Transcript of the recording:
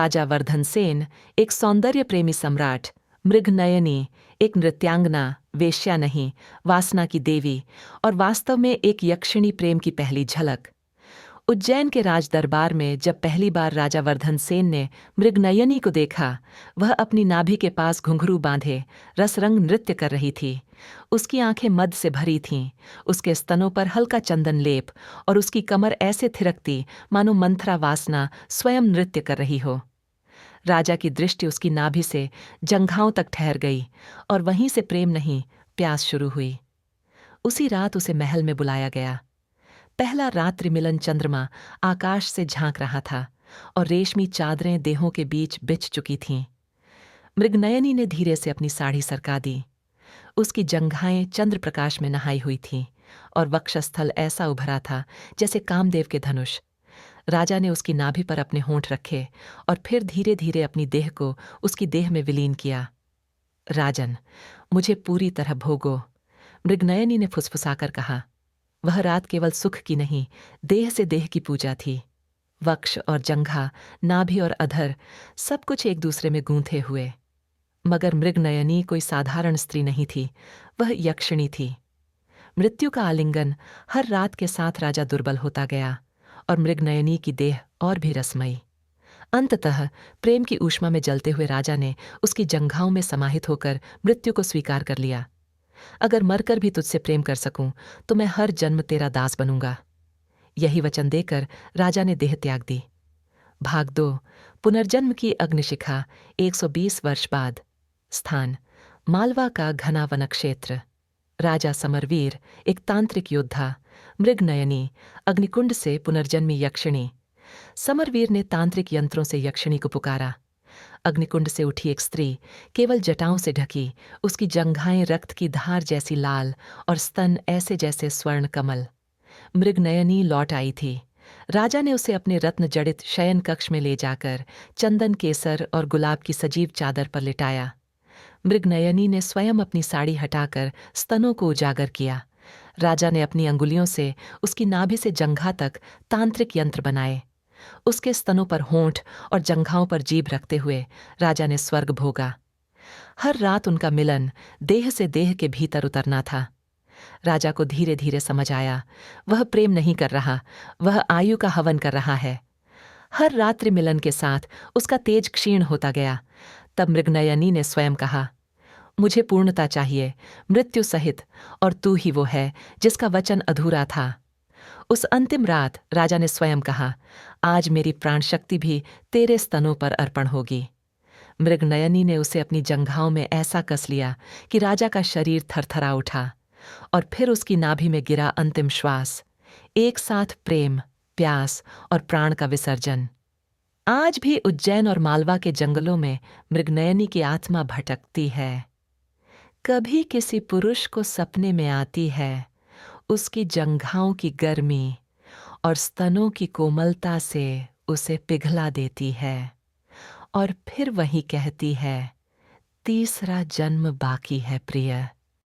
राजा वर्धन सेन एक सौंदर्य प्रेमी सम्राट, मृगनयनी एक नृत्यांगना, वेश्या नहीं, वासना की देवी और वास्तव में एक यक्षिणी प्रेम की पहली झलक। उज्जैन के राज दरबार में जब पहली बार राजा वर्धन सेन ने मृगनयनी को देखा, वह अपनी नाभि के पास घुंघरू बांधे रसरंग नृत्य कर रही थी। उसकी आंखें मद से भरी थीं, उसके स्तनों पर हल्का चंदन लेप और उसकी कमर ऐसे थिरकती मानो मंथरा वासना स्वयं नृत्य कर रही हो। राजा की दृष्टि उसकी नाभि से जंघाओं तक ठहर गई और वहीं से प्रेम नहीं, प्यास शुरू हुई। उसी रात उसे महल में बुलाया गया। पहला रात्रि मिलन चंद्रमा आकाश से झांक रहा था और रेशमी चादरें देहों के बीच बिछ चुकी थीं। मृगनयनी ने धीरे से अपनी साड़ी सरका दी। उसकी जंघाएं चंद्र प्रकाश में नहाई हुई थीं और वक्षस्थल ऐसा उभरा था जैसे कामदेव के धनुष। राजा ने उसकी नाभि पर अपने होंठ रखे और फिर धीरे धीरे अपनी देह को उसकी देह में विलीन किया। राजन, मुझे पूरी तरह भोगो, मृगनयनी ने फुसफुसाकर कहा। वह रात केवल सुख की नहीं, देह से देह की पूजा थी। वक्ष और जंघा, नाभि और अधर, सब कुछ एक दूसरे में गूंथे हुए। मगर मृगनयनी कोई साधारण स्त्री नहीं थी, वह यक्षिणी थी। मृत्यु का आलिंगन हर रात के साथ राजा दुर्बल होता गया और मृगनयनी की देह और भी रसमयी। अंततः प्रेम की ऊष्मा में जलते हुए राजा ने उसकी जंघाओं में समाहित होकर मृत्यु को स्वीकार कर लिया। अगर मरकर भी तुझसे प्रेम कर सकूं तो मैं हर जन्म तेरा दास बनूंगा। यही वचन देकर राजा ने देह त्याग दी। भाग 2, पुनर्जन्म की अग्निशिखा, 120 वर्ष बाद। स्थान मालवा का घना वन क्षेत्र। राजा समरवीर एक तांत्रिक योद्धा, मृगनयनी अग्निकुंड से पुनर्जन्मी यक्षिणी। समरवीर ने तांत्रिक यंत्रों से यक्षिणी को पुकारा। अग्निकुंड से उठी एक स्त्री केवल जटाओं से ढकी, उसकी जंघाएं रक्त की धार जैसी लाल और स्तन ऐसे जैसे स्वर्ण कमल। मृगनयनी लौट आई थी। राजा ने उसे अपने रत्न जड़ित शयन कक्ष में ले जाकर चंदन केसर और गुलाब की सजीव चादर पर लिटाया। मृगनयनी ने स्वयं अपनी साड़ी हटाकर स्तनों को उजागर किया। राजा ने अपनी अंगुलियों से उसकी नाभि से जंघा तक तांत्रिक यंत्र बनाए। उसके स्तनों पर होंठ और जंघाओं पर जीभ रखते हुए राजा ने स्वर्ग भोगा। हर रात उनका मिलन देह से देह के भीतर उतरना था। राजा को धीरे धीरे समझ आया, वह प्रेम नहीं कर रहा, वह आयु का हवन कर रहा है। हर रात्रि मिलन के साथ उसका तेज क्षीण होता गया। तब मृगनयनी ने स्वयं कहा, मुझे पूर्णता चाहिए, मृत्यु सहित, और तू ही वो है जिसका वचन अधूरा था। उस अंतिम रात राजा ने स्वयं कहा, आज मेरी प्राण शक्ति भी तेरे स्तनों पर अर्पण होगी। मृगनयनी ने उसे अपनी जंघाओं में ऐसा कस लिया कि राजा का शरीर थरथरा उठा और फिर उसकी नाभि में गिरा अंतिम श्वास। एक साथ प्रेम, प्यास और प्राण का विसर्जन। आज भी उज्जैन और मालवा के जंगलों में मृगनयनी की आत्मा भटकती है। कभी किसी पुरुष को सपने में आती है, उसकी जंघाओं की गर्मी और स्तनों की कोमलता से उसे पिघला देती है और फिर वही कहती है, तीसरा जन्म बाकी है प्रिय।